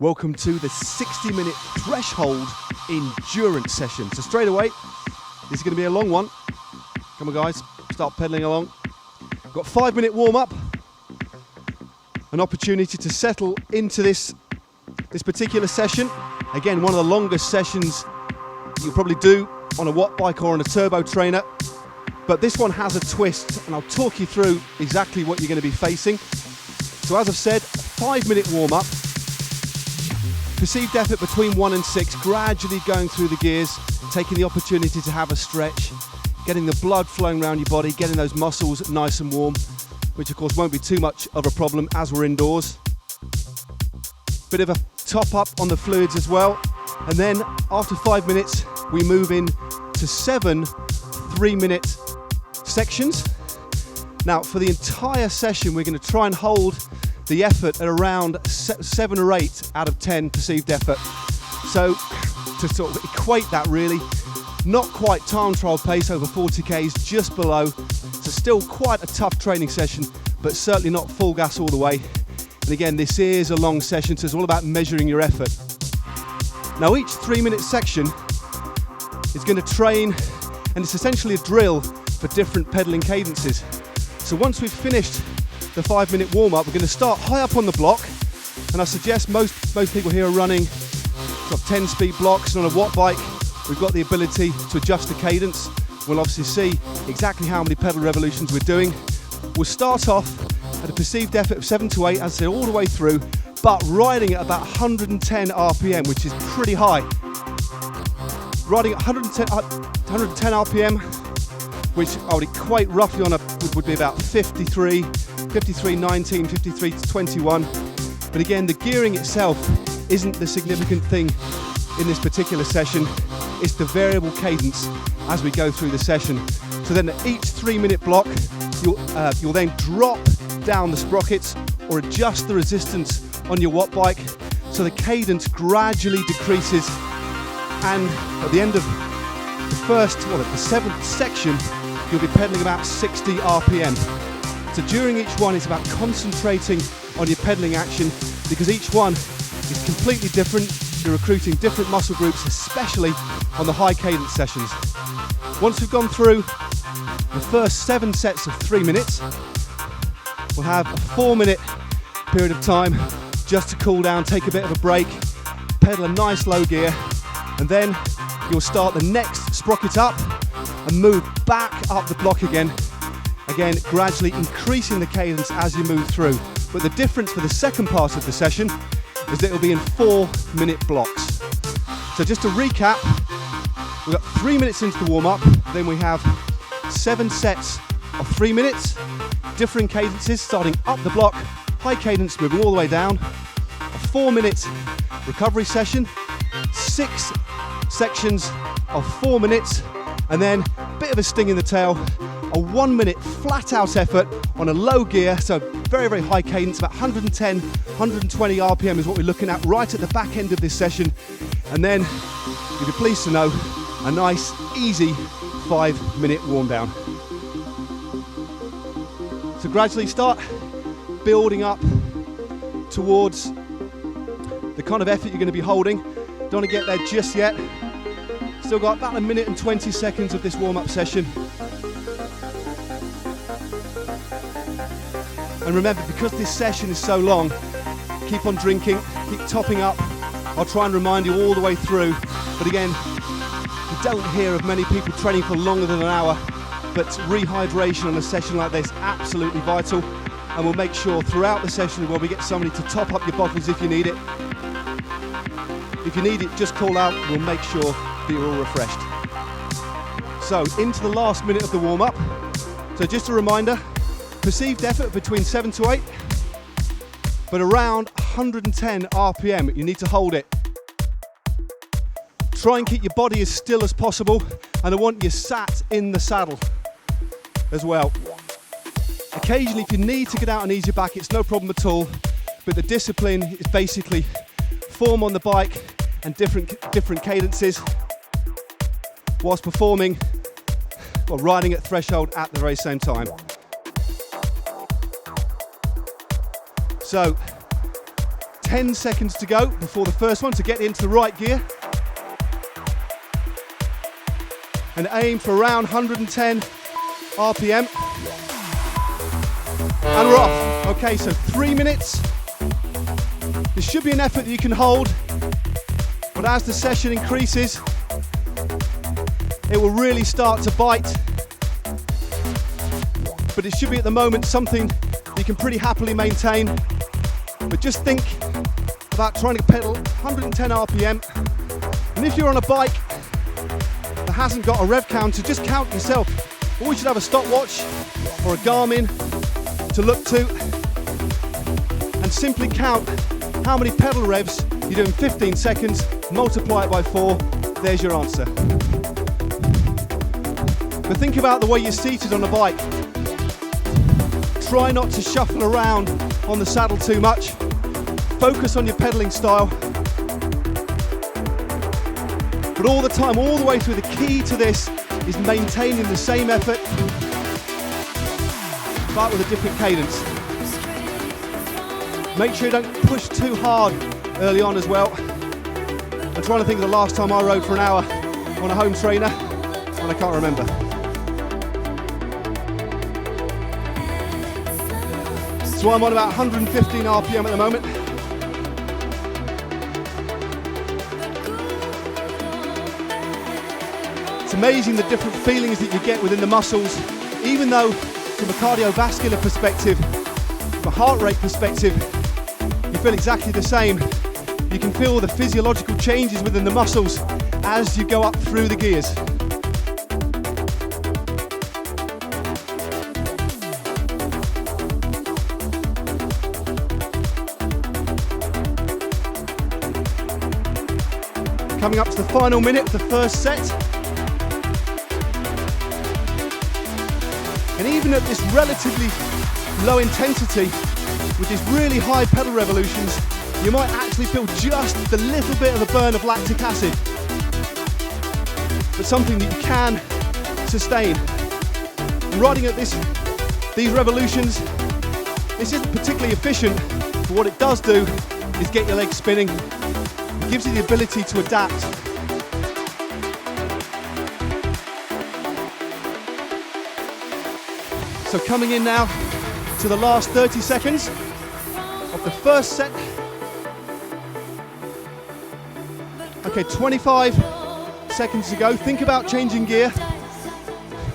Welcome to the 60-minute threshold endurance session. So straight away, this is going to be a long one. Come on guys, start pedaling along. Got 5-minute warm-up. An opportunity to settle into this particular session. Again, one of the longest sessions you'll probably do on a watt bike or on a turbo trainer. But this one has a twist, and I'll talk you through exactly what you're going to be facing. So as I've said, 5-minute warm-up. Perceived effort between 1 and 6, gradually going through the gears, taking the opportunity to have a stretch, getting the blood flowing around your body, getting those muscles nice and warm, which of course won't be too much of a problem as we're indoors. Bit of a top up on the fluids as well. And then after 5 minutes, we move in to 7 3-minute sections. Now for the entire session, we're going to try and hold the effort at around 7 or 8 out of 10 perceived effort. So to sort of equate that really, not quite time trial pace over 40 Ks, just below. So still quite a tough training session, but certainly not full gas all the way. And again, this is a long session, so it's all about measuring your effort. Now each 3-minute section is going to train, and it's essentially a drill for different pedaling cadences. So once we've finished the 5-minute warm-up, we're going to start high up on the block, and I suggest most people here are running sort of 10-speed blocks, and on a watt bike we've got the ability to adjust the cadence. We'll obviously see exactly how many pedal revolutions we're doing. We'll start off at a perceived effort of 7 to 8, as I said, all the way through, but riding at about 110 RPM, which is pretty high. Riding at 110 RPM, which I would equate roughly on would be about 53, 19, 53 to 21. But again, the gearing itself isn't the significant thing in this particular session. It's the variable cadence as we go through the session. So then at each 3-minute block, you'll then drop down the sprockets or adjust the resistance on your watt bike, so the cadence gradually decreases, and at the end of the the 7th section, you'll be pedaling about 60 RPM. So during each one, it's about concentrating on your pedaling action, because each one is completely different. You're recruiting different muscle groups, especially on the high cadence sessions. Once we've gone through the first 7 sets of 3 minutes, we'll have a 4-minute period of time just to cool down, take a bit of a break, pedal a nice low gear, and then you'll start the next sprocket up and move back up the block again. Again, gradually increasing the cadence as you move through. But the difference for the second part of the session is that it'll be in 4-minute blocks. So just to recap, we've got 3 minutes into the warm-up, then we have 7 sets of 3 minutes, differing cadences starting up the block, high cadence moving all the way down, a 4-minute recovery session, 6 sections of 4 minutes, and then a bit of a sting in the tail, a 1-minute flat out effort on a low gear, so very, very high cadence, about 110, 120 RPM is what we're looking at right at the back end of this session. And then, you'll be pleased to know, a nice, easy 5-minute warm down. So gradually start building up towards the kind of effort you're going to be holding. Don't want to get there just yet. Still got about 1 minute and 20 seconds of this warm-up session. And remember, because this session is so long, keep on drinking, keep topping up. I'll try and remind you all the way through. But again, you don't hear of many people training for longer than an hour, but rehydration on a session like this, absolutely vital. And we'll make sure throughout the session where we get somebody to top up your bottles if you need it. If you need it, just call out, we'll make sure that you're all refreshed. So into the last minute of the warm-up. So just a reminder, perceived effort between 7 to 8, but around 110 RPM, you need to hold it. Try and keep your body as still as possible, and I want you sat in the saddle as well. Occasionally, if you need to get out and ease your back, it's no problem at all, but the discipline is basically form on the bike and different cadences whilst performing or riding at threshold at the very same time. So 10 seconds to go before the first one to get into the right gear. And aim for around 110 RPM. And we're off. Okay, so 3 minutes. This should be an effort that you can hold, but as the session increases, it will really start to bite. But it should be at the moment something you can pretty happily maintain. But just think about trying to pedal 110 RPM. And if you're on a bike that hasn't got a rev counter, just count yourself. Or you should have a stopwatch or a Garmin to look to and simply count how many pedal revs you do in 15 seconds, multiply it by 4, there's your answer. But think about the way you're seated on a bike. Try not to shuffle around on the saddle too much. Focus on your pedaling style. But all the time, all the way through, the key to this is maintaining the same effort, but with a different cadence. Make sure you don't push too hard early on as well. I'm trying to think of the last time I rode for an hour on a home trainer, and I can't remember. So I'm on about 115 RPM at the moment. It's amazing the different feelings that you get within the muscles, even though from a cardiovascular perspective, from a heart rate perspective, you feel exactly the same. You can feel the physiological changes within the muscles as you go up through the gears. Coming up to the final minute of the first set. And even at this relatively low intensity, with these really high pedal revolutions, you might actually feel just a little bit of a burn of lactic acid, but something that you can sustain. And riding at these revolutions, this isn't particularly efficient, but what it does do is get your legs spinning. It gives you the ability to adapt. So coming in now to the last 30 seconds of the first set. Okay, 25 seconds to go. Think about changing gear.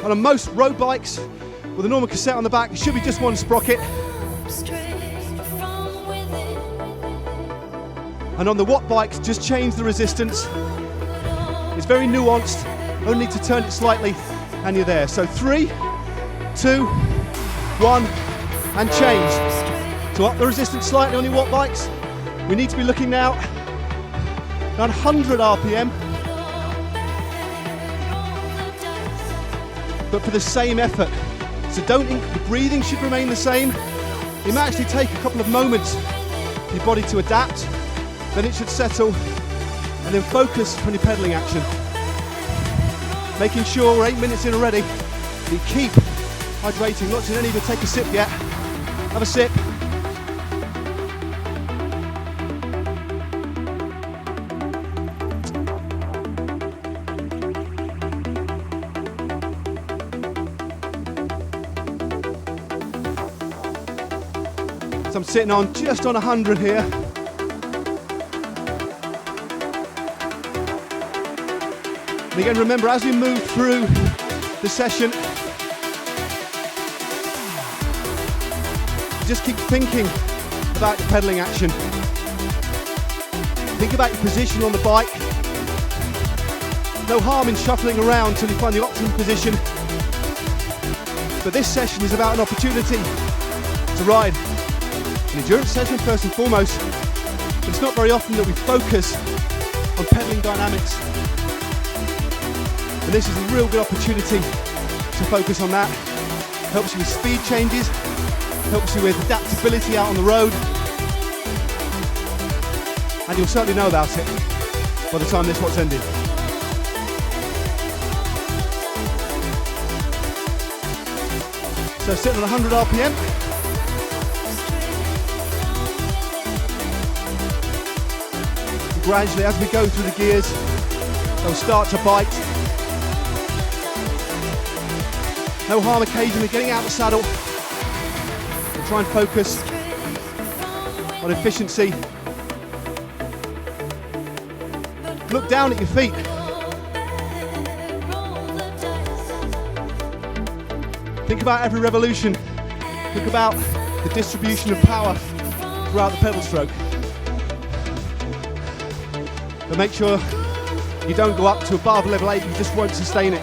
And on most road bikes with a normal cassette on the back, it should be just one sprocket. And on the watt bikes, just change the resistance. It's very nuanced, only need to turn it slightly and you're there. So 3, 2, 1, and change. To up the resistance slightly on your watt bikes, we need to be looking now at 100 RPM, but for the same effort. So the breathing should remain the same. It might actually take a couple of moments for your body to adapt, then it should settle, and then focus on your pedaling action. Making sure we're 8 minutes in already, you keep hydrating. Not seen any of you take a sip yet. Have a sip. So I'm sitting on just on 100 here. And again, remember, as we move through the session, just keep thinking about your pedaling action. Think about your position on the bike. No harm in shuffling around until you find the optimum position. But this session is about an opportunity to ride an endurance session first and foremost. But it's not very often that we focus on pedaling dynamics. And this is a real good opportunity to focus on that. Helps you with speed changes, helps you with adaptability out on the road, and you'll certainly know about it by the time this wat's ended. So sitting on 100 RPM. Gradually, as we go through the gears, they'll start to bite. No harm occasionally getting out of the saddle. Try and focus on efficiency. Look down at your feet. Think about every revolution. Think about the distribution of power throughout the pedal stroke. But make sure you don't go up to above level 8, you just won't sustain it.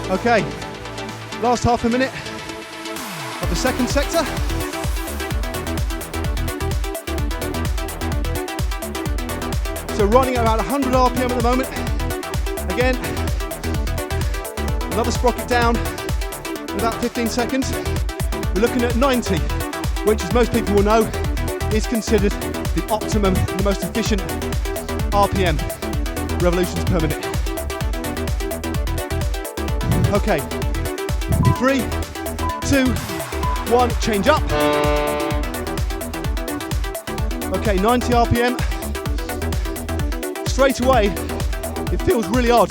Okay, last half a minute of the second sector. So running at around 100 RPM at the moment. Again, another sprocket down in about 15 seconds. We're looking at 90, which, as most people will know, is considered the optimum, the most efficient RPM, revolutions per minute. Okay, 3, 2, 1, change up. Okay, 90 RPM. Straight away, it feels really odd,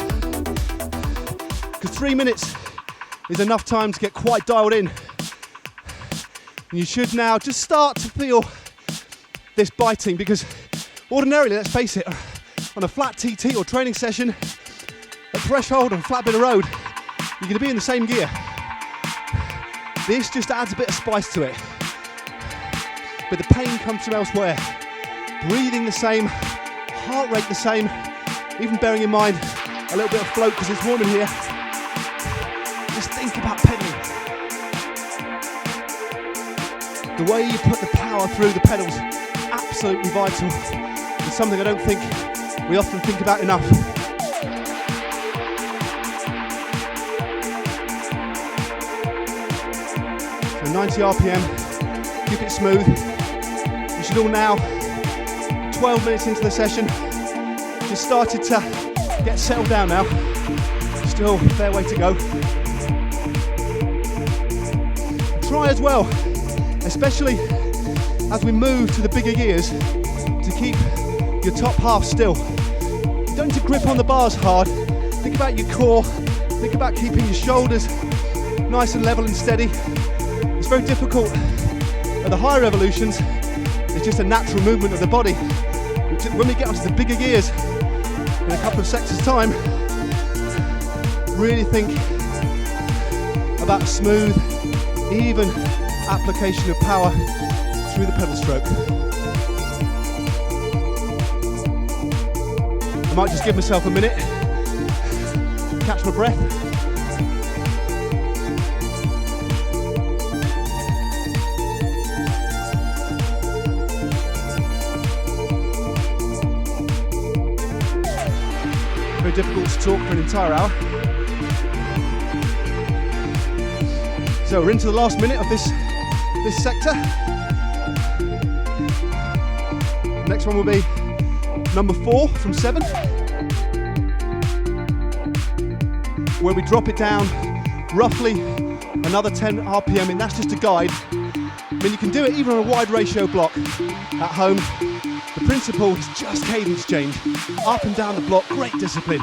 because 3 minutes is enough time to get quite dialed in. And you should now just start to feel this biting, because ordinarily, let's face it, on a flat TT or training session, at threshold on a flat bit of road, you're going to be in the same gear. This just adds a bit of spice to it. But the pain comes from elsewhere. Breathing the same, heart rate the same, even bearing in mind a little bit of float because it's warm in here. Just think about pedaling. The way you put the power through the pedals, absolutely vital. It's something I don't think we often think about enough. So 90 RPM, keep it smooth. You should all now, 12 minutes into the session, just started to get settled down now. Still a fair way to go. Try as well, especially as we move to the bigger gears, to keep your top half still. You don't need to grip on the bars hard. Think about your core. Think about keeping your shoulders nice and level and steady. It's very difficult at the higher revolutions. It's just a natural movement of the body. When we get onto the bigger gears in a couple of sectors' time, really think about a smooth, even application of power through the pedal stroke. I might just give myself a minute, catch my breath. Very difficult to talk for an entire hour. So we're into the last minute of this sector. Next one will be number 4 from 7, where we drop it down roughly another 10 RPM, and that's just a guide. I mean, you can do it even on a wide ratio block at home. The principle is just cadence change, up and down the block, great discipline.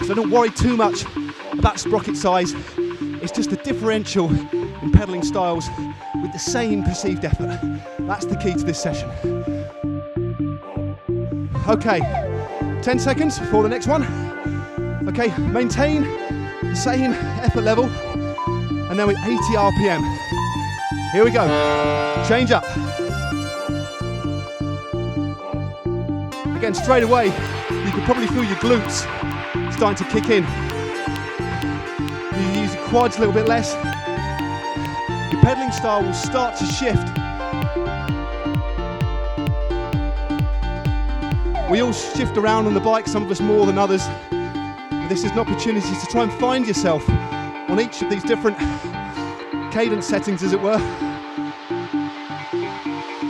So don't worry too much about sprocket size. It's just a differential in pedalling styles with the same perceived effort. That's the key to this session. Okay, 10 seconds before the next one. Okay, maintain the same effort level, and then with 80 RPM. Here we go, change up. Again, straight away, you can probably feel your glutes starting to kick in. You use your quads a little bit less. Your pedaling style will start to shift. We all shift around on the bike, some of us more than others. But this is an opportunity to try and find yourself on each of these different cadence settings, as it were.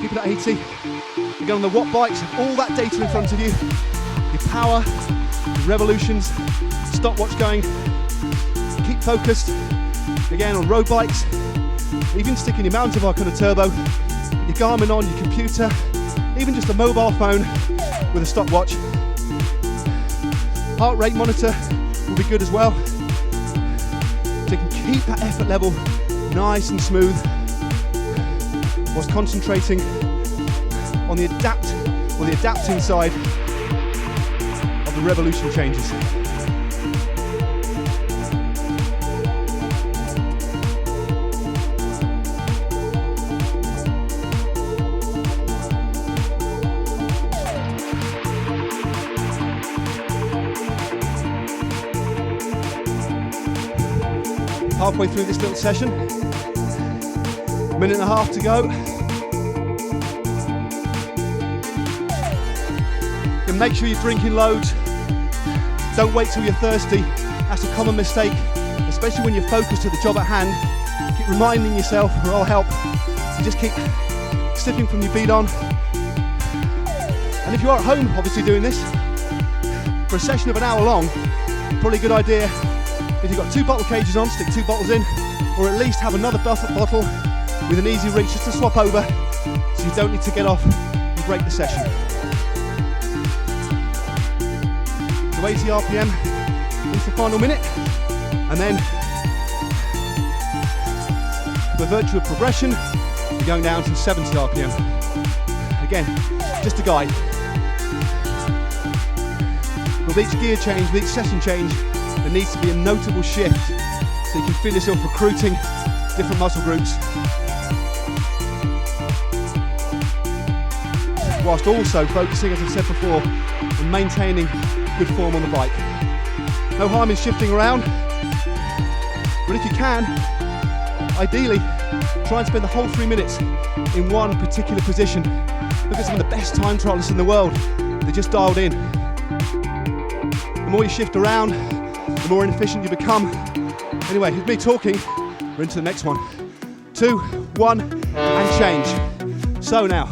Keep it at 80. Again, on the watt bikes, all that data in front of you. Your power, your revolutions, stopwatch going. Keep focused. Again, on road bikes, even sticking your mountain bike on a turbo, your Garmin on, your computer, even just a mobile phone. with a stopwatch. Heart rate monitor will be good as well, so you can keep that effort level nice and smooth whilst concentrating on the adapting side of the revolution changes. Halfway through this little session, a minute and a half to go. And make sure you're drinking loads. Don't wait till you're thirsty. That's a common mistake, especially when you're focused at the job at hand. Keep reminding yourself, or I'll help. So just keep sipping from your bead on. And if you are at home, obviously doing this, for a session of an hour long, probably a good idea, if you've got 2 bottle cages on, stick 2 bottles in, or at least have another bottle with an easy reach just to swap over, so you don't need to get off and break the session. So 80 RPM into the final minute, and then by virtue of progression, you're going down to 70 RPM. Again, just a guide. With each gear change, with each session change, there needs to be a notable shift so you can feel yourself recruiting different muscle groups, whilst also focusing, as I've said before, on maintaining good form on the bike. No harm in shifting around, but if you can, ideally try and spend the whole 3 minutes in one particular position. Look at some of the best time trialists in the world, they're just dialed in. The more you shift around, the more inefficient you become. Anyway, with me talking, we're into the next one. 2, 1, and change. So now,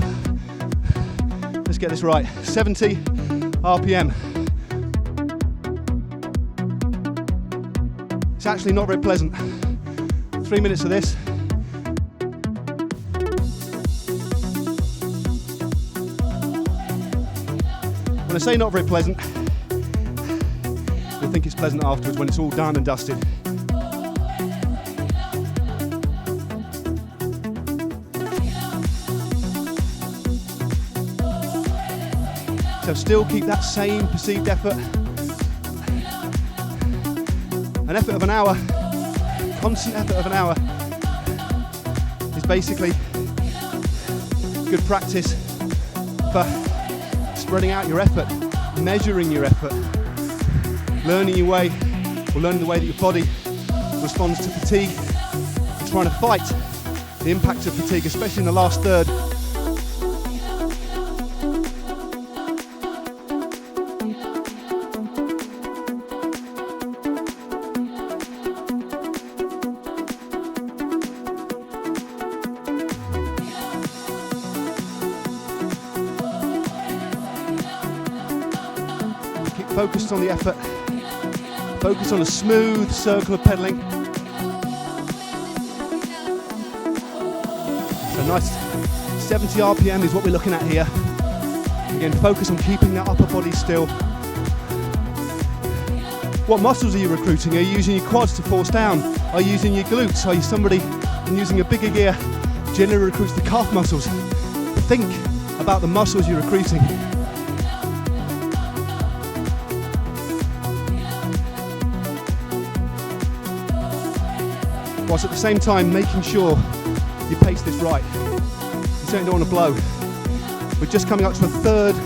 let's get this right. 70 RPM. It's actually not very pleasant. 3 minutes of this. When I say not very pleasant, you'll think it's pleasant afterwards when it's all done and dusted. So still keep that same perceived effort. An effort of an hour, constant effort of an hour, is basically good practice for spreading out your effort, measuring your effort, learning your way, or learning the way that your body responds to fatigue, and trying to fight the impact of fatigue, especially in the last third. Focus on the effort, focus on a smooth circle of pedalling. So nice 70 RPM is what we're looking at here. Again, focus on keeping that upper body still. What muscles are you recruiting? Are you using your quads to force down? Are you using your glutes? Are you somebody using a bigger gear generally recruits the calf muscles? Think about the muscles you're recruiting. Whilst at the same time making sure you pace this right. You certainly don't want to blow. We're just coming up to a third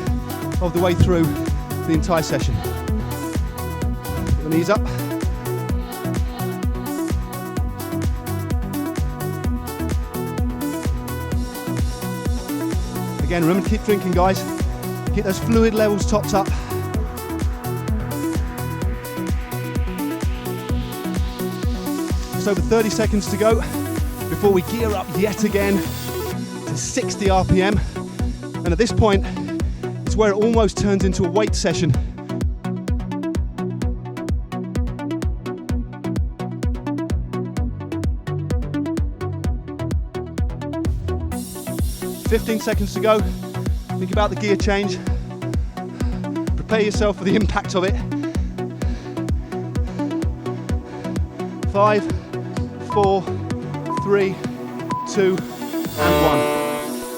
of the way through the entire session. Put the knees up. Again, remember to keep drinking, guys. Keep those fluid levels topped up. Just over 30 seconds to go before we gear up yet again to 60 RPM. And at this point, it's where it almost turns into a weight session. ...15 seconds to go. Think about the gear change. prepare yourself for the impact of it. 5, 4, 3, 2, and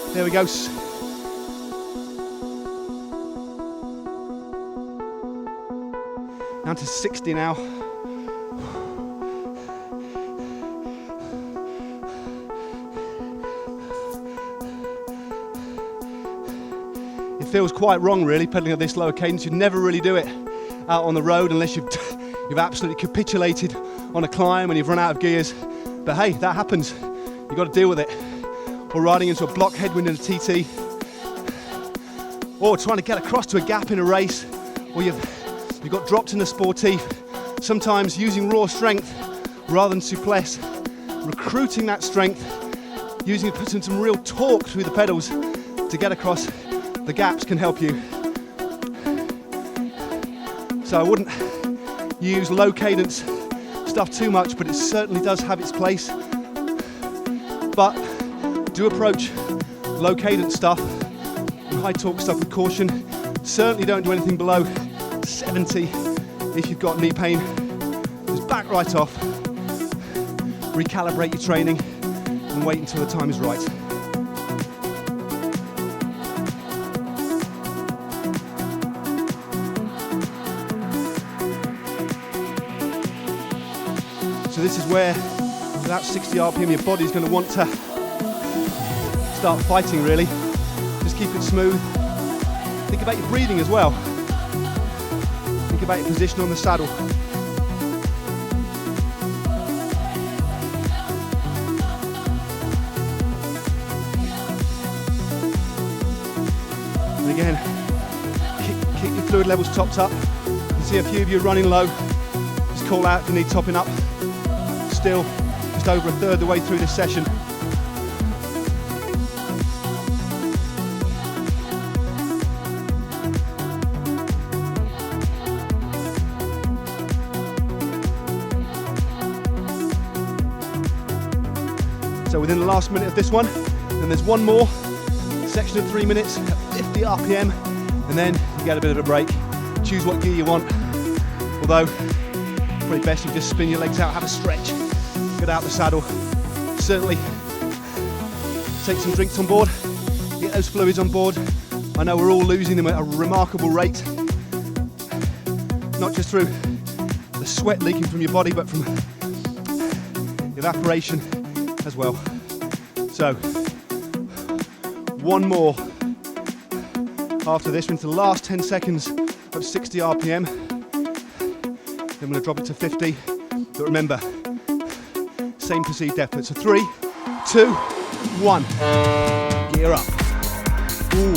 1. There we go. Down to 60 now. It feels quite wrong really, pedaling at this lower cadence. You'd never really do it out on the road unless you've absolutely capitulated on a climb and you've run out of gears. But hey, that happens. You've got to deal with it. Or riding into a block headwind in a TT. Or trying to get across to a gap in a race. Or you've got dropped in the sportive. Sometimes using raw strength rather than souplesse. Recruiting that strength. Using it, putting some real torque through the pedals to get across the gaps can help you. So I wouldn't use low cadence stuff too much, but it certainly does have its place. But do approach low cadence stuff and high torque stuff with caution. Certainly don't do anything below 70 if you've got knee pain. Just back right off, recalibrate your training and wait until the time is right. So this is where, without 60 RPM, your body's going to want to start fighting really. Just keep it smooth. Think about your breathing as well. Think about your position on the saddle. And again, keep your fluid levels topped up. You can see a few of you running low. Just call out if you need topping up. Still just over a third the way through this session. So within the last minute of this one, then there's one more section of 3 minutes at 50 RPM, and then you get a bit of a break. Choose what gear you want, although probably best you just spin your legs out, have a stretch, get out the saddle. Certainly take some drinks on board, get those fluids on board. I know we're all losing them at a remarkable rate, not just through the sweat leaking from your body, but from evaporation as well. So one more after this. We're into the last 10 seconds of 60 RPM. Then I'm going to drop it to 50. But remember, same perceived effort. So 3, 2, 1. Gear up. Ooh.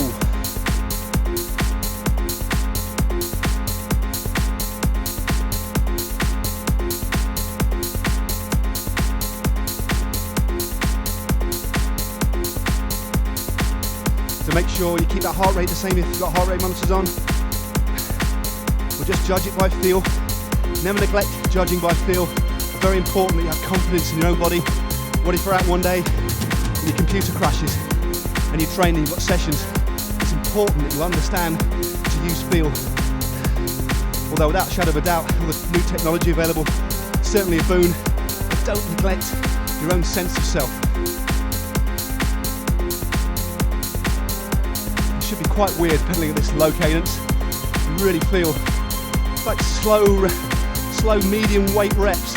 So make sure you keep that heart rate the same if you've got heart rate monitors on. Or just judge it by feel. Never neglect judging by feel. Very important that you have confidence in your own body. What if you're out one day and your computer crashes and you're training, you've got sessions? It's important that you understand to use feel. Although without a shadow of a doubt, all the new technology available, certainly a boon, but don't neglect your own sense of self. It should be quite weird pedaling at this low cadence. You really feel like slow medium weight reps.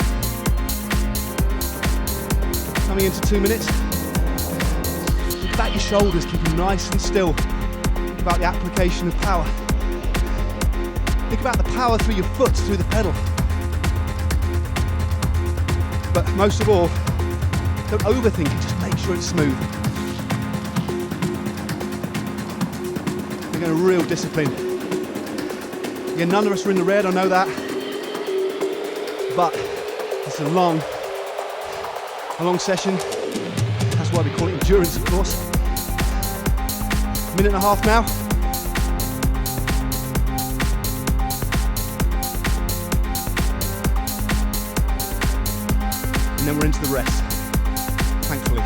Coming into 2 minutes. Think about your shoulders, keep them nice and still. Think about the application of power. Think about the power through your foot, through the pedal. But most of all, don't overthink it, just make sure it's smooth. We're going to real discipline. Again, none of us are in the red, I know that. But it's a long session. That's why we call it endurance, of course. Minute and a half now. And then we're into the rest, thankfully.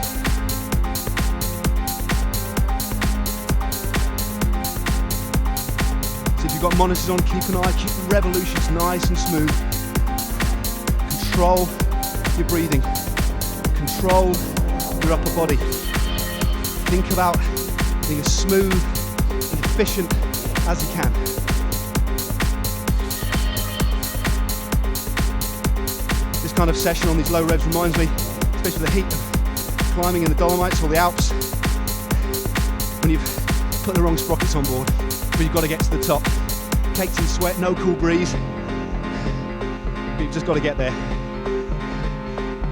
So If you've got monitors on, keep an eye, keep the revolutions nice and smooth. Control your breathing. Control your upper body. Think about being as smooth and efficient as you can. This kind of session on these low revs reminds me, especially the heat of climbing in the Dolomites or the Alps, when you've put the wrong sprockets on board, but you've got to get to the top. Caked in sweat, no cool breeze, but you've just got to get there.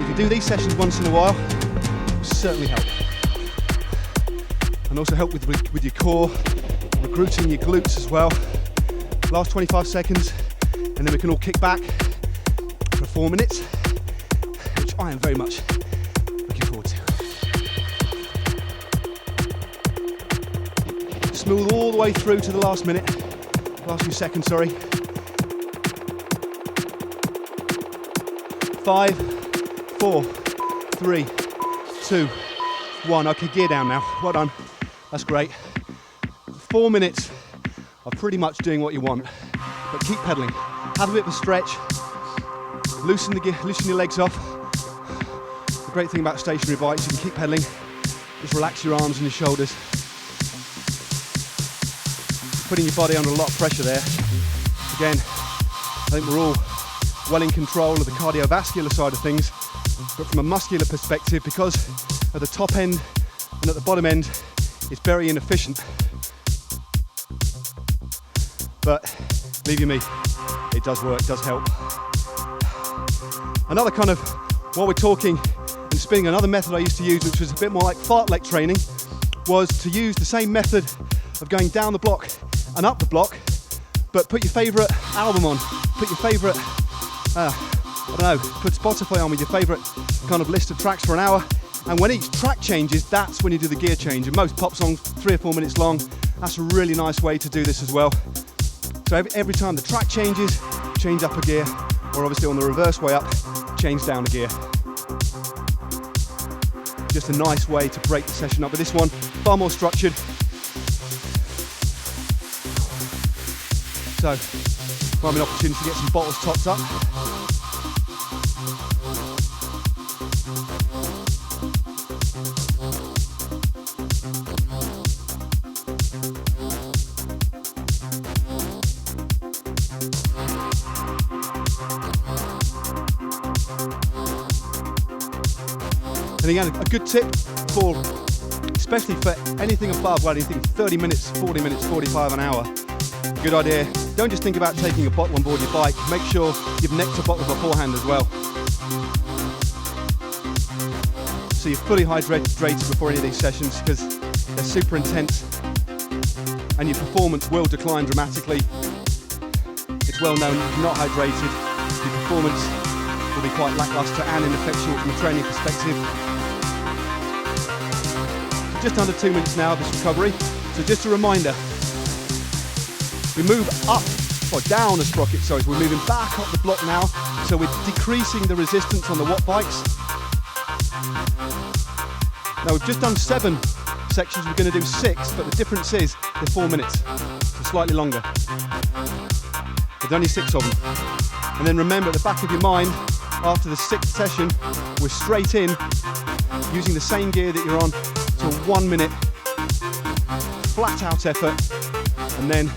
If you do these sessions once in a while, it will certainly help. And also help with your core, recruiting your glutes as well. Last 25 seconds, and then we can all kick back for 4 minutes, which I am very much looking forward to. Smooth all the way through to the last minute, last few seconds, sorry. 5, 4, 3, 2, 1. Okay, gear down now. Well done. That's great. 4 minutes of pretty much doing what you want, but keep pedaling. Have a bit of a stretch. Loosen your legs off. The great thing about stationary bikes, you can keep pedaling. Just relax your arms and your shoulders. Putting your body under a lot of pressure there. Again, I think we're all well in control of the cardiovascular side of things, but from a muscular perspective, because at the top end and at the bottom end, it's very inefficient. But believe you me, it does work, it does help. Another kind of, while we're talking and spinning, another method I used to use, which was a bit more like fartlek training, was to use the same method of going down the block and up the block, but put your favourite album on, put your favourite, put Spotify on with your favourite kind of list of tracks for an hour, and when each track changes, that's when you do the gear change. And most pop songs, 3 or 4 minutes long, that's a really nice way to do this as well. So every time the track changes, change up a gear, or obviously on the reverse way up, change down a gear. Just a nice way to break the session up, but this one, far more structured. So, find an opportunity to get some bottles topped up. And again, a good tip for, especially for anything above, well, anything 30 minutes, 40 minutes, 45 an hour, good idea. Don't just think about taking a bottle on board your bike, make sure you've necked a bottle beforehand as well. So you're fully hydrated before any of these sessions, because they're super intense and your performance will decline dramatically. It's well known if you're not hydrated, your performance will be quite lackluster and ineffectual from a training perspective. Just under 2 minutes now of this recovery. So just a reminder, we move up, or down the sprocket, sorry, so we're moving back up the block now, so we're decreasing the resistance on the watt bikes. Now we've just done 7 sections, we're going to do 6, but the difference is they're 4 minutes, so slightly longer. There's only 6 of them. And then remember, at the back of your mind, after the 6th session, we're straight in, using the same gear that you're on, to 1 minute, flat out effort, and then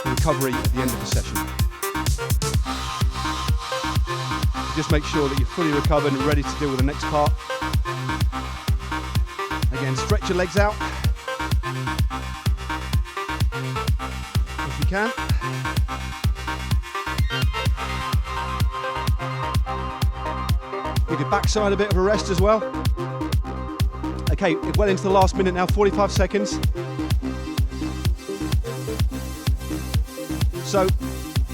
recovery at the end of the session. Just make sure that you're fully recovered and ready to deal with the next part. Again, stretch your legs out if you can. Give your backside a bit of a rest as well. Okay, well into the last minute now, 45 seconds. So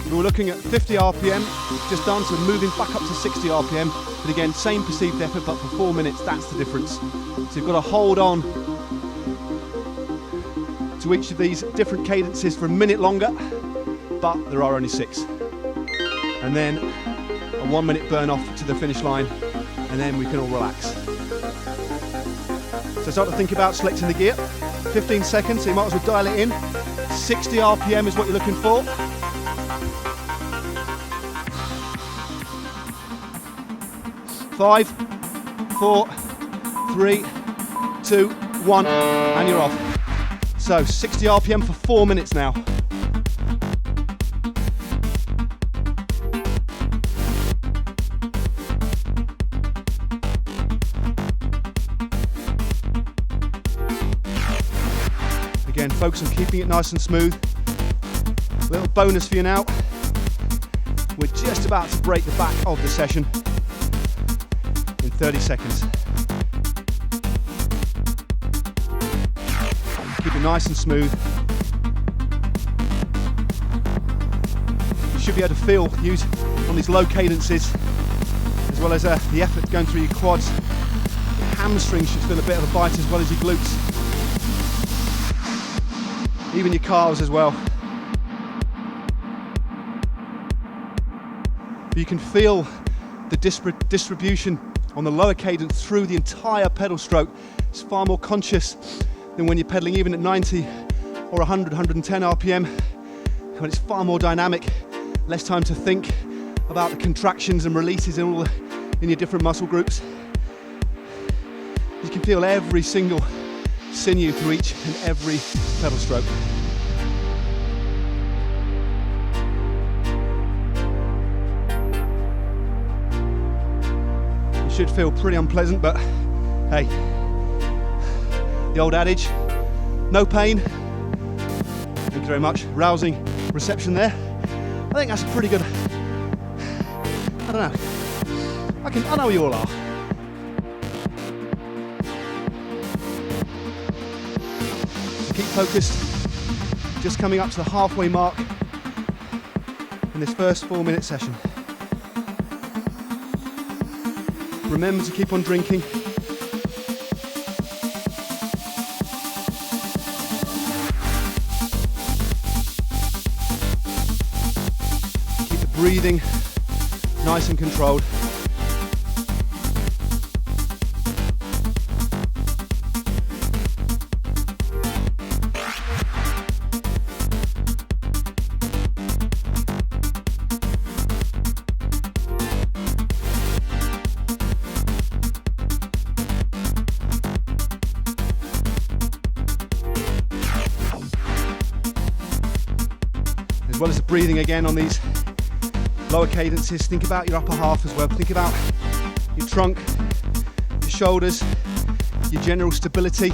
we were looking at 50 RPM, just done, so we're moving back up to 60 RPM. But again, same perceived effort, but for 4 minutes, that's the difference. So you've got to hold on to each of these different cadences for a minute longer, but there are only 6. And then a 1 minute burn off to the finish line, and then we can all relax. So start to think about selecting the gear. 15 seconds, so you might as well dial it in. 60 RPM is what you're looking for. Five, 4, 3, 2, 1, and you're off. So 60 RPM for 4 minutes now. Again, focus on keeping it nice and smooth. Little bonus for you now. We're just about to break the back of the session in 30 seconds. Keep it nice and smooth. You should be able to feel use on these low cadences, as well as the effort going through your quads. Your hamstrings should feel a bit of a bite as well as your glutes. Even your calves as well. You can feel the distribution on the lower cadence through the entire pedal stroke. It's far more conscious than when you're pedaling even at 90 or 100, 110 RPM, when it's far more dynamic, less time to think about the contractions and releases in your different muscle groups. You can feel every single sinew through each and every pedal stroke. It should feel pretty unpleasant, but hey, the old adage, no pain. Thank you very much. Rousing reception there. I think that's a pretty good, I don't know. I know you all are. So keep focused. Just coming up to the halfway mark in this first 4-minute session. Remember to keep on drinking. Breathing nice and controlled. As well as the breathing again on these lower cadences, think about your upper half as well. Think about your trunk, your shoulders, your general stability.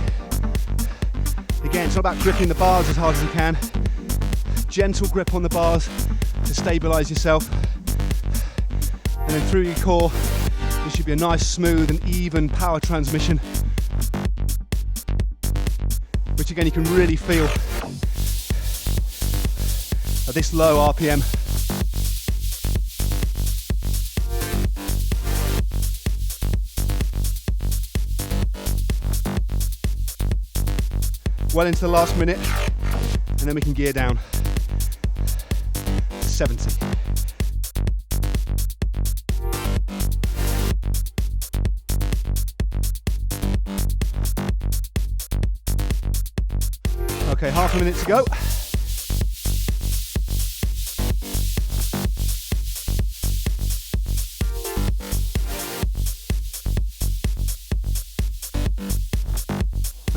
Again, it's not about gripping the bars as hard as you can. Gentle grip on the bars to stabilize yourself. And then through your core, there should be a nice, smooth and even power transmission, which again you can really feel at this low RPM. Well into the last minute, and then we can gear down to 70. Okay, half a minute to go.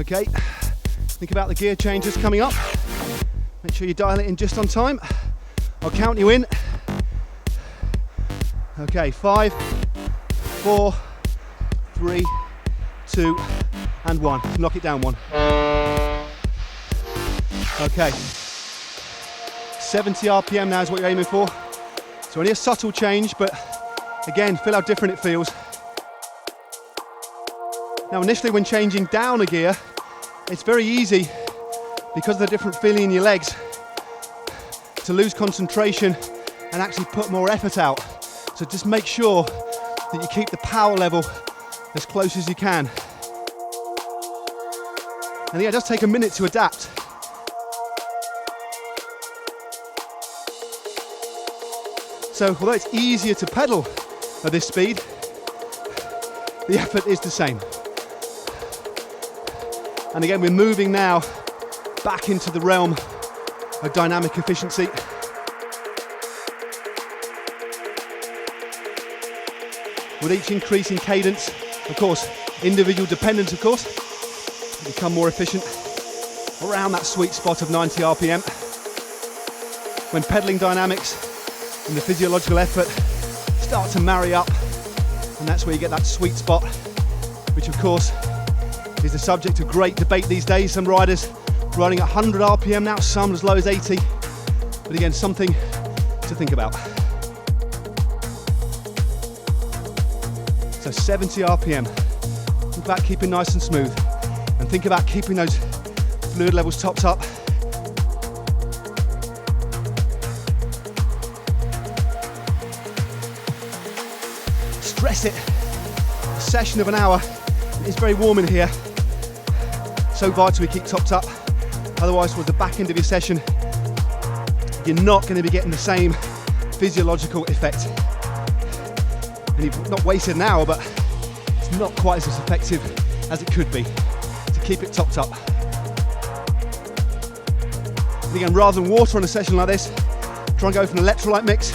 Okay. Think about the gear changes coming up. Make sure you dial it in just on time. I'll count you in. Okay, 5, 4, 3, 2, and 1. Knock it down 1. Okay. 70 RPM now is what you're aiming for. So only a subtle change, but again, feel how different it feels. Now initially when changing down a gear, it's very easy, because of the different feeling in your legs, to lose concentration and actually put more effort out. So just make sure that you keep the power level as close as you can. And yeah, it does take a minute to adapt. So although it's easier to pedal at this speed, the effort is the same. And again, we're moving now back into the realm of dynamic efficiency. With each increase in cadence, of course, individual dependence, of course, you become more efficient around that sweet spot of 90 RPM. When pedaling dynamics and the physiological effort start to marry up, and that's where you get that sweet spot, which of course is the subject of great debate these days. Some riders running at 100 RPM now, some as low as 80, but again, something to think about. So 70 RPM, think about keeping nice and smooth, and think about keeping those fluid levels topped up. Stress it, a session of an hour. It's very warm in here, so vital we keep topped up, otherwise towards the back end of your session you're not going to be getting the same physiological effect, and you've not wasted an hour, but it's not quite as effective as it could be to keep it topped up. And again, rather than water on a session like this, try and go for an electrolyte mix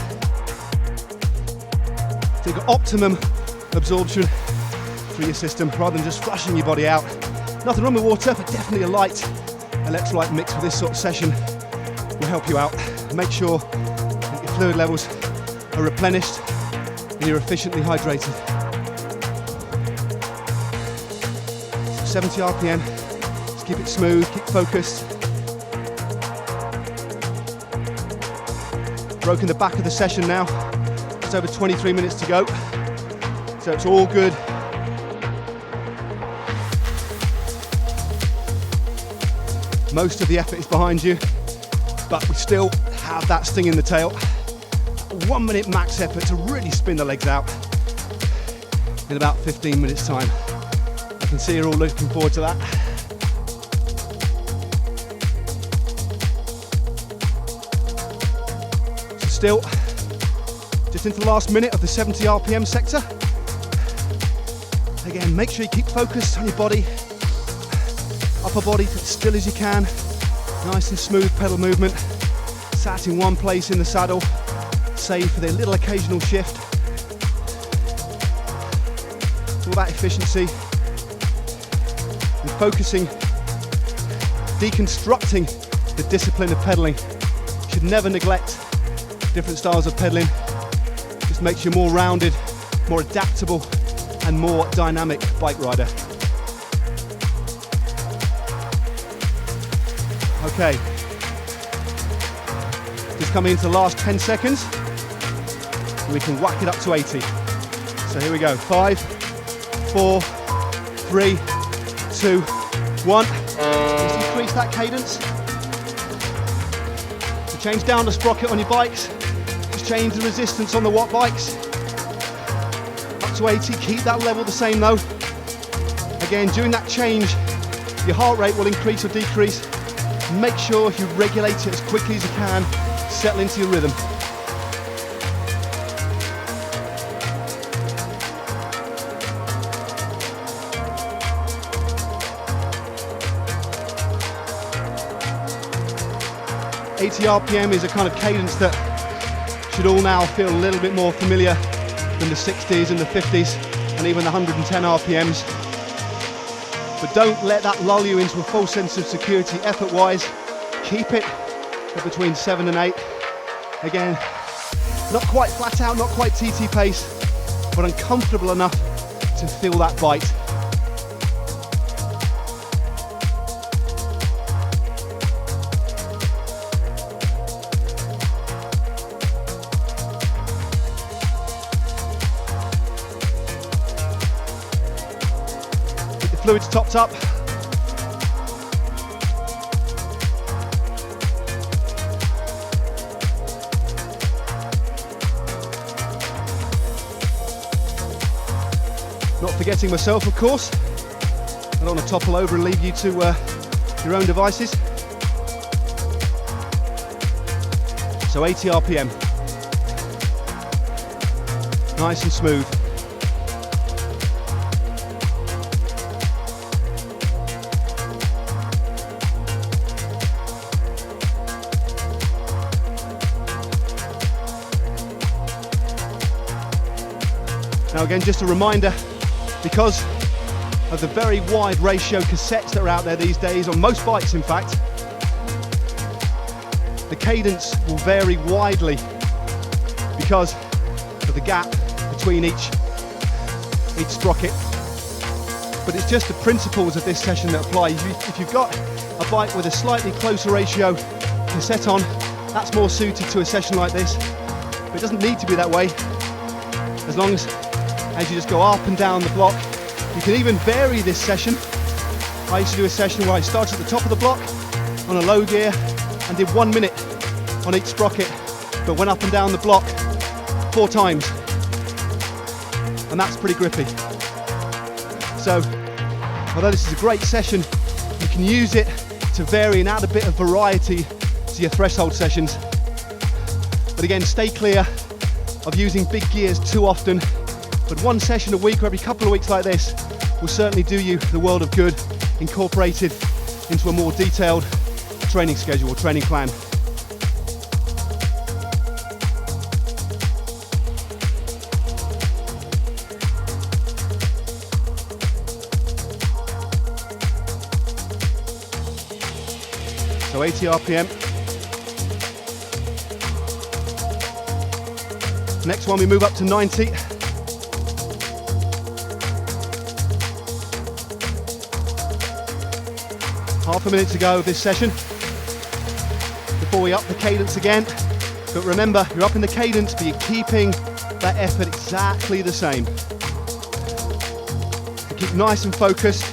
so you've got optimum absorption through your system rather than just flushing your body out. Nothing wrong with water, but definitely a light electrolyte mix for this sort of session will help you out. Make sure that your fluid levels are replenished and you're efficiently hydrated. So 70 RPM, just keep it smooth, keep focused. Broken the back of the session now, it's over 23 minutes to go, so it's all good. Most of the effort is behind you, but we still have that sting in the tail. 1 minute max effort to really spin the legs out in about 15 minutes time. I can see you're all looking forward to that. So still, just into the last minute of the 70 RPM sector. Again, make sure you keep focused on your body. Upper body as still as you can. Nice and smooth pedal movement. Sat in one place in the saddle, save for the little occasional shift. It's all about efficiency and focusing, deconstructing the discipline of pedaling. You should never neglect different styles of pedaling. Just makes you more rounded, more adaptable, and more dynamic bike rider. Okay, just coming into the last 10 seconds, and we can whack it up to 80. So here we go, 5, 4, 3, 2, 1. Just increase that cadence. So change down the sprocket on your bikes, just change the resistance on the watt bikes. Up to 80, keep that level the same though. Again, during that change, your heart rate will increase or decrease. Make sure you regulate it as quickly as you can, settle into your rhythm. RPM is a kind of cadence that should all now feel a little bit more familiar than the 60s and the 50s and even the 110 RPMs. But don't let that lull you into a false sense of security effort-wise. Keep it at between 7 and 8. Again, not quite flat out, not quite TT pace, but uncomfortable enough to feel that bite. Fluids topped up. Not forgetting myself, of course. I don't want to topple over and leave you to your own devices. So 80 RPM. Nice and smooth. Now again, just a reminder, because of the very wide ratio cassettes that are out there these days, on most bikes in fact, the cadence will vary widely because of the gap between each sprocket. But it's just the principles of this session that apply. If you've got a bike with a slightly closer ratio cassette on, that's more suited to a session like this. But it doesn't need to be that way, as long as you just go up and down the block. You can even vary this session. I used to do a session where I started at the top of the block on a low gear and did 1 minute on each sprocket, but went up and down the block 4 times. And that's pretty grippy. So, although this is a great session, you can use it to vary and add a bit of variety to your threshold sessions. But again, stay clear of using big gears too often. But 1 session a week or every couple of weeks like this will certainly do you the world of good, incorporated into a more detailed training schedule or training plan. So 80 RPM. Next one we move up to 90. Half a minute to go of this session before we up the cadence again. But remember, you're up in the cadence, but you're keeping that effort exactly the same. So keep nice and focused.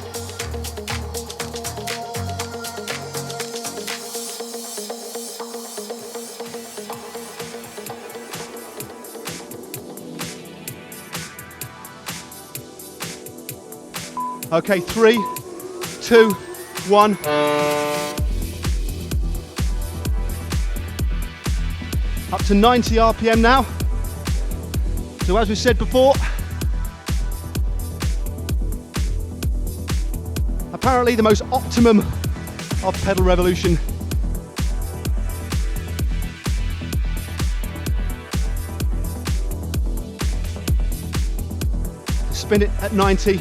Okay, 3, 2, 1. Up to 90 RPM now. So as we said before, apparently the most optimum of pedal revolution. To spin it at 90.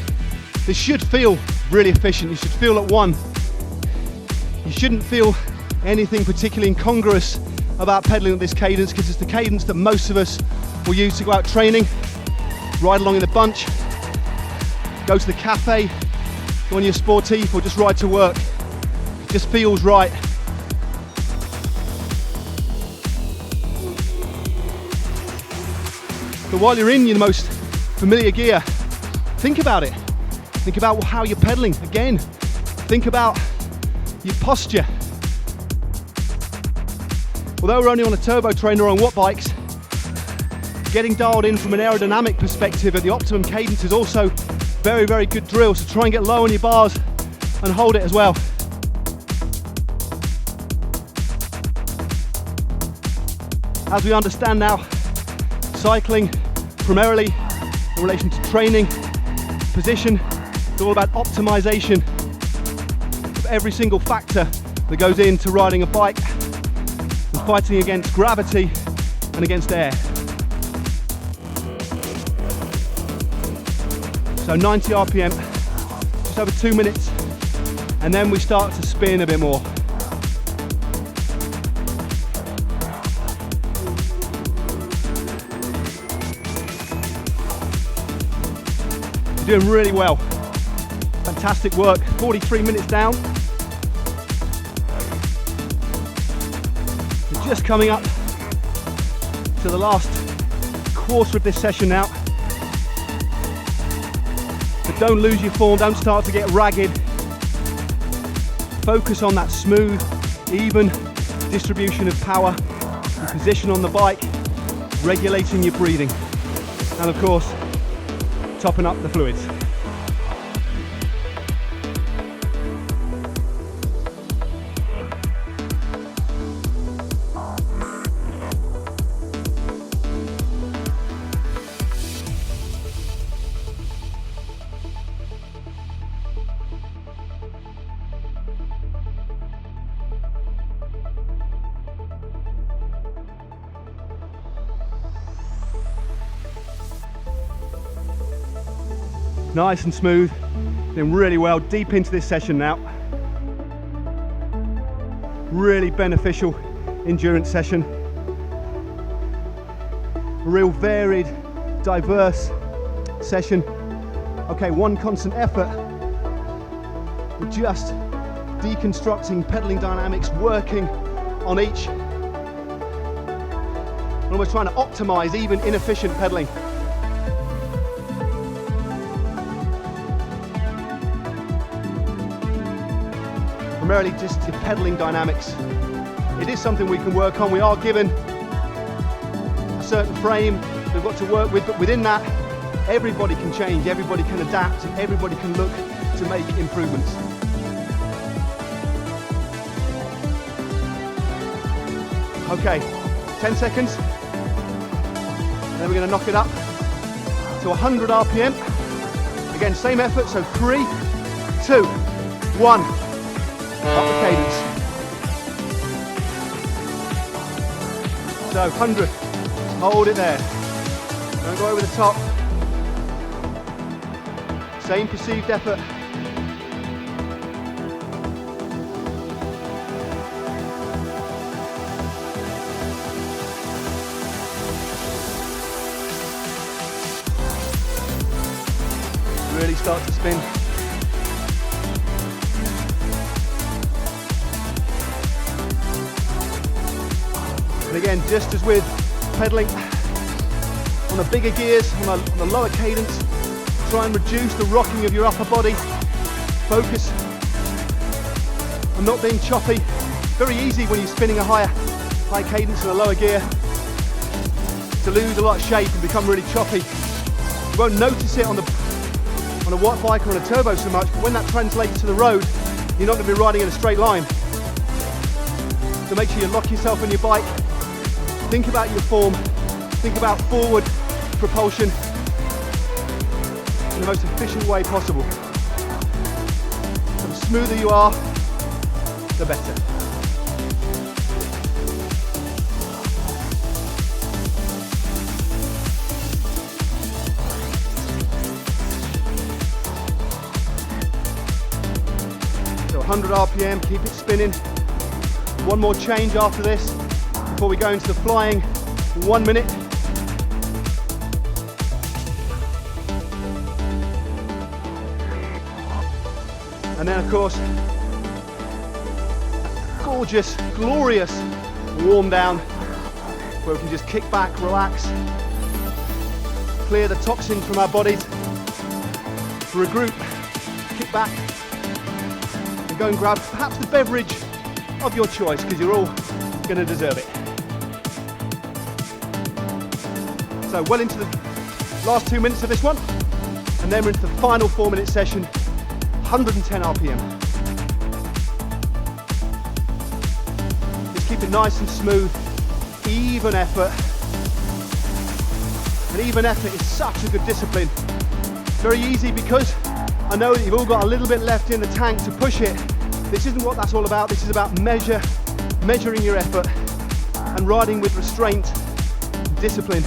This should feel really efficient. You should feel at 1. You shouldn't feel anything particularly incongruous about pedaling at this cadence, because it's the cadence that most of us will use to go out training, ride along in a bunch, go to the cafe, go on your sportif, or just ride to work. It just feels right. But while you're in your most familiar gear, think about it. Think about how you're pedaling. Again, think about your posture. Although we're only on a turbo trainer or on watt bikes, getting dialed in from an aerodynamic perspective at the optimum cadence is also very, very good drill. So try and get low on your bars and hold it as well. As we understand now, cycling primarily in relation to training, position, it's all about optimization of every single factor that goes into riding a bike and fighting against gravity and against air. So 90 RPM, just over 2 minutes, and then we start to spin a bit more. You're doing really well. Fantastic work. 43 minutes down. We're just coming up to the last quarter of this session now. But don't lose your form, don't start to get ragged. Focus on that smooth, even distribution of power, your position on the bike, regulating your breathing, and of course, topping up the fluids. Nice and smooth, doing really well, deep into this session now. Really beneficial endurance session. Real varied, diverse session. Okay, one constant effort. We're just deconstructing pedaling dynamics, working on each. And we're trying to optimize even inefficient pedaling. Primarily just the pedaling dynamics. It is something we can work on. We are given a certain frame we've got to work with, but within that, everybody can change, everybody can adapt, and everybody can look to make improvements. Okay, 10 seconds. And then we're going to knock it up to 100 RPM. Again, same effort, so 3, 2, 1. Up the cadence. So 100, hold it there. Don't go over the top. Same perceived effort. Really start to spin. And again, just as with pedaling on the bigger gears, on the lower cadence, try and reduce the rocking of your upper body. Focus on not being choppy. Very easy when you're spinning a high cadence in a lower gear to lose a lot of shape and become really choppy. You won't notice it on a watt bike or on a turbo so much, but when that translates to the road, you're not going to be riding in a straight line. So make sure you lock yourself on your bike. Think about your form, think about forward propulsion in the most efficient way possible. So the smoother you are, the better. So 100 RPM, keep it spinning. One more change after this, before we go into the flying 1 minute. And then of course, gorgeous, glorious warm down, where we can just kick back, relax, clear the toxins from our bodies, regroup, kick back, and go and grab perhaps the beverage of your choice, because you're all going to deserve it. So well into the last 2 minutes of this one, and then we're into the final 4-minute session, 110 RPM. Just keep it nice and smooth, even effort. And even effort is such a good discipline. Very easy because I know that you've all got a little bit left in the tank to push it. This isn't what that's all about. This is about measuring your effort and riding with restraint, discipline,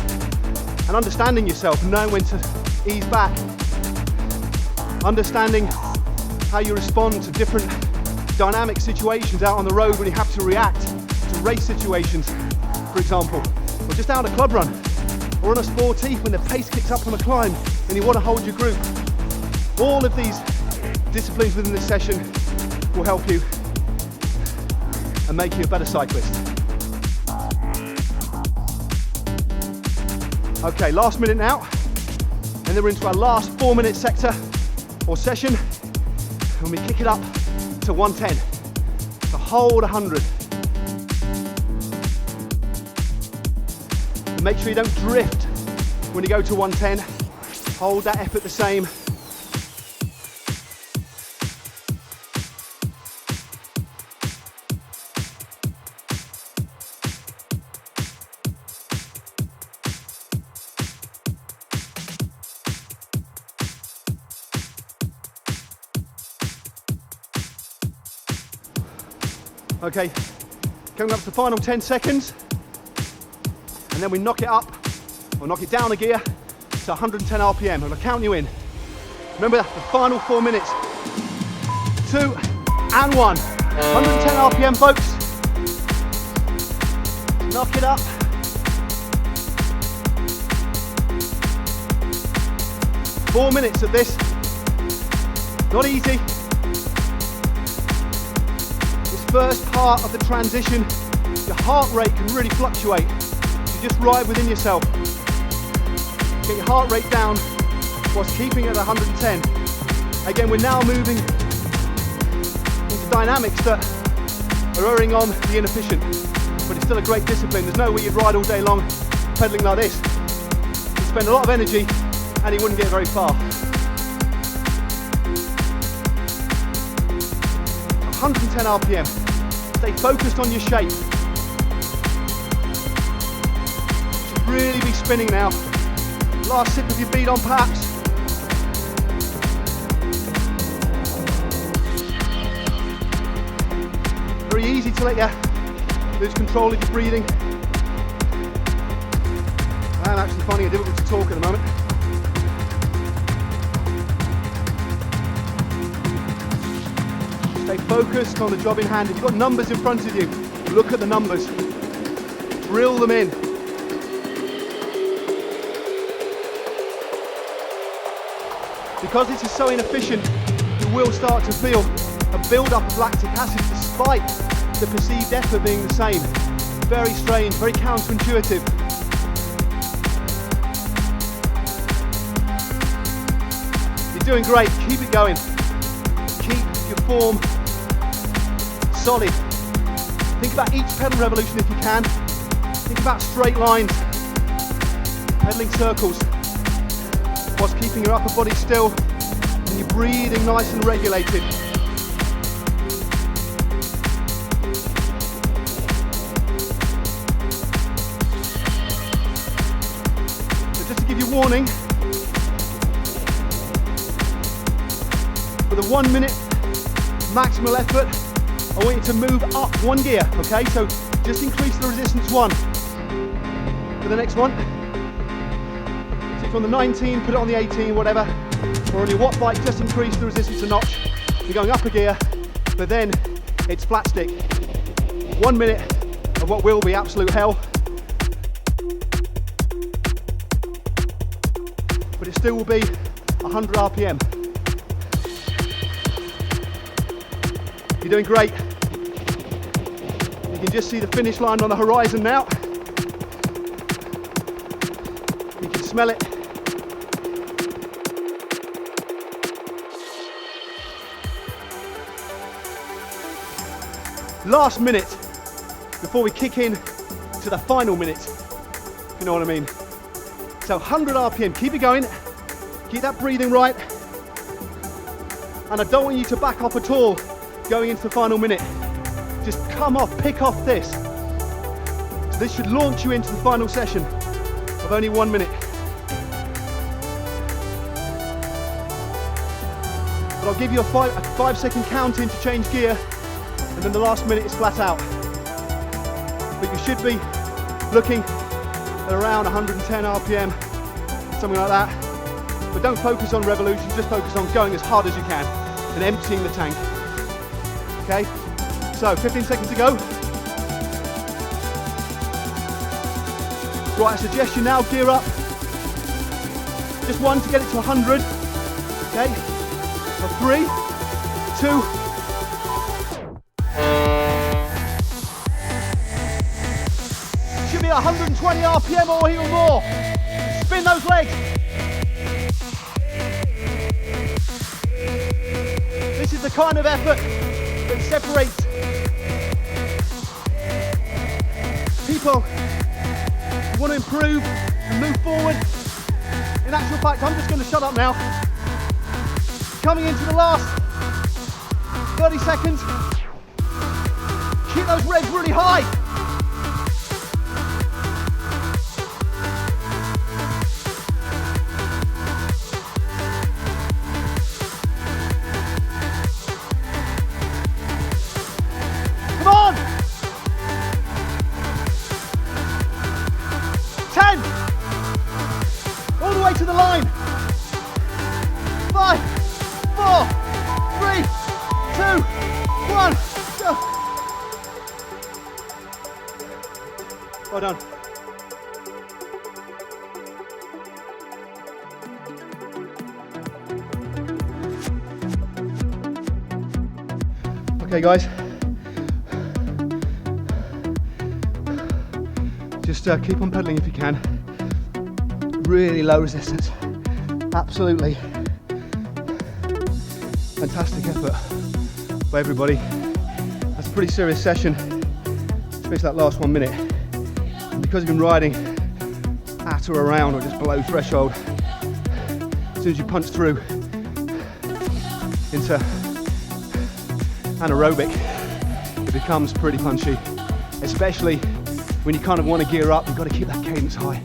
and understanding yourself, knowing when to ease back, understanding how you respond to different dynamic situations out on the road when you have to react to race situations, for example, or just out on a club run, or on a sportive when the pace kicks up on a climb and you want to hold your group. All of these disciplines within this session will help you and make you a better cyclist. Okay, last minute now, and then we're into our last 4-minute sector or session, and we kick it up to 110. So hold 100. And make sure you don't drift when you go to 110. Hold that effort the same. Okay, coming up to the final 10 seconds, and then we knock it up, or knock it down a gear to 110 RPM, and I'll count you in. Remember the final 4 minutes. 2 and 1. 110 RPM, folks. Knock it up. Four minutes of this. Not easy. This first part of the transition, your heart rate can really fluctuate. You just ride within yourself. Get your heart rate down whilst keeping it at 110. Again, we're now moving into dynamics that are erring on the inefficient, but it's still a great discipline. There's no way you'd ride all day long pedaling like this. You'd spend a lot of energy and you wouldn't get very far. 110 RPM. Stay focused on your shape. Should really be spinning now. Last sip of your bead on perhaps. Very easy to let you lose control of your breathing. I'm actually finding it difficult to talk at the moment. Stay focused on the job in hand. If you've got numbers in front of you, look at the numbers. Drill them in. Because this is so inefficient, you will start to feel a build-up of lactic acid despite the perceived effort being the same. Very strange, very counterintuitive. You're doing great, keep it going. Keep your form solid. Think about each pedal revolution if you can. Think about straight lines, pedaling circles, whilst keeping your upper body still and you're breathing nice and regulated. So just to give you warning, for the 1 minute maximal effort, I want you to move up one gear, okay? So just increase the resistance one. For the next one, so from the 19, put it on the 18, whatever, or on your watt bike, just increase the resistance a notch. You're going up a gear, but then it's flat stick. 1 minute of what will be absolute hell, but it still will be 100 RPM. You're doing great. You can just see the finish line on the horizon now. You can smell it. Last minute before we kick in to the final minute, if you know what I mean. So 100 RPM, keep it going. Keep that breathing right. And I don't want you to back off at all going into the final minute. Just come off, pick off this. So this should launch you into the final session of only 1 minute. But I'll give you a 5 second count in to change gear, and then the last minute is flat out. But you should be looking at around 110 RPM, something like that. But don't focus on revolution, just focus on going as hard as you can and emptying the tank. Okay, so 15 seconds to go. Right, I suggest you now gear up. Just one to get it to 100. Okay, so 3, 2. Should be 120 RPM or even more. Spin those legs. This is the kind of effort that separates people who want to improve and move forward. In actual fact, I'm just going to shut up now. Coming into the last 30 seconds. Keep those revs really high. To the line. 5, 5, 4, 3, 2, 1, go. Well done. Okay guys, just keep on pedaling if you can. Really low resistance, absolutely fantastic effort by everybody. That's a pretty serious session, especially that last 1 minute. And because you've been riding at or around or just below threshold, as soon as you punch through into anaerobic, it becomes pretty punchy, especially when you kind of want to gear up. You've got to keep that cadence high.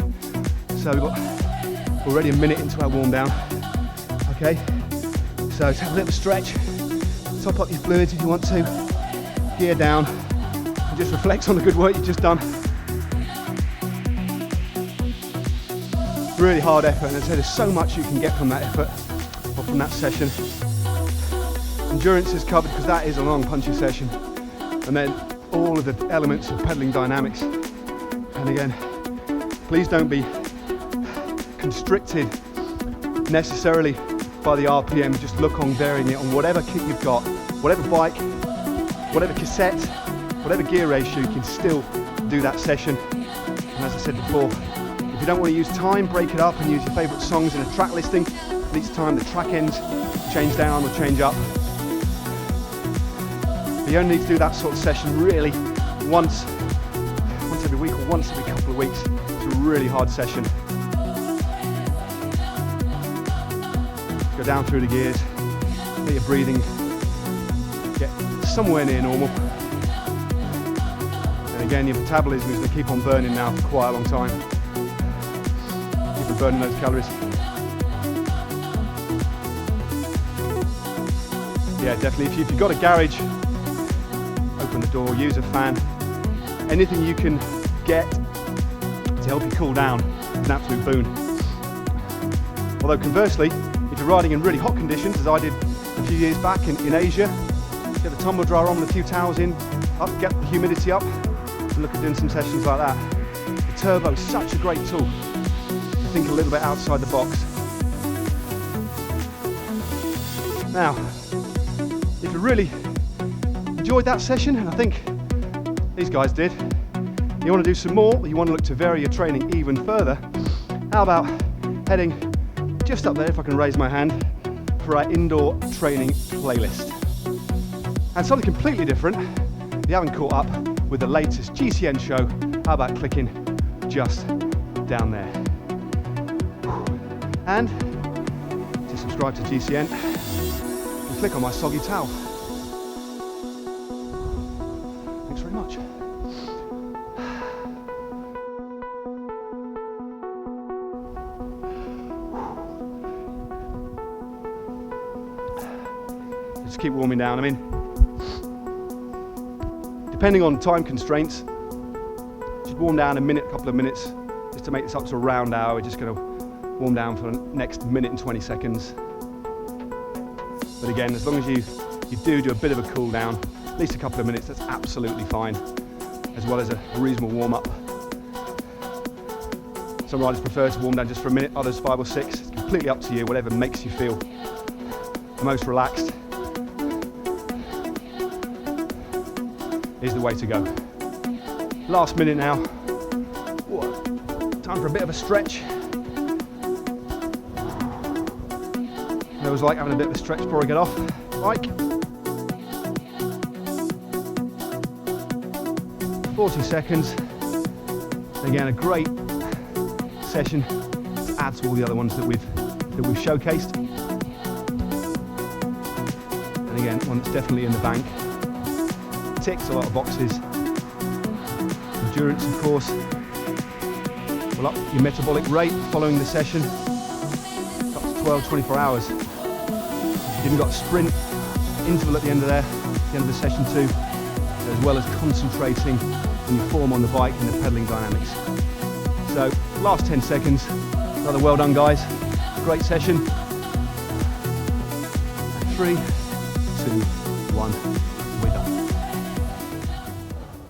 So we've got already a minute into our warm down. Okay, so just have a little stretch, top up your fluids if you want to, gear down, and just reflect on the good work you've just done. Really hard effort, and as I said, there's so much you can get from that effort or from that session. Endurance is covered because that is a long punchy session, and then all of the elements of pedaling dynamics. And again, please don't be constricted necessarily by the RPM. Just look on varying it on whatever kit you've got, whatever bike, whatever cassette, whatever gear ratio, you can still do that session. And as I said before, if you don't want to use time, break it up and use your favourite songs in a track listing. And each time the track ends, change down or change up. But you only need to do that sort of session really once every week or once every couple of weeks. It's a really hard session. Go down through the gears, let your breathing get somewhere near normal. And again, your metabolism is going to keep on burning now for quite a long time. Keep on burning those calories. Yeah, definitely. If you've got a garage, open the door, use a fan. Anything you can get to help you cool down is an absolute boon. Although conversely, if you're riding in really hot conditions, as I did a few years back in Asia, get the tumble dryer on with a few towels in, up, get the humidity up, and look at doing some sessions like that. The turbo is such a great tool to think a little bit outside the box. Now, if you really enjoyed that session, and I think these guys did, you want to do some more, or you want to look to vary your training even further, how about heading just up there, if I can raise my hand, for our indoor training playlist. And something completely different, if you haven't caught up with the latest GCN show, how about clicking just down there. And to subscribe to GCN, you click on my soggy towel. Thanks very much. Just keep warming down. I mean, depending on time constraints, just warm down a minute, couple of minutes, just to make this up to a round hour. We're just going to warm down for the next minute and 20 seconds. But again, as long as you do a bit of a cool down, at least a couple of minutes, that's absolutely fine, as well as a reasonable warm up. Some riders prefer to warm down just for a minute, others 5 or 6. It's completely up to you, whatever makes you feel the most relaxed is the way to go. Last minute now. Time for a bit of a stretch. I always like having a bit of a stretch before I get off the bike. 40 seconds. Again, a great session to add to all the other ones that we've showcased. And again, one that's definitely in the bank. Ticks a lot of boxes. Endurance, of course, will up your metabolic rate following the session up to 12-24 hours. You've even got a sprint interval at the end of the session too, as well as concentrating on your form on the bike and the pedaling dynamics. So last 10 seconds, another well done guys, great session. 3, 2, 1, we're done.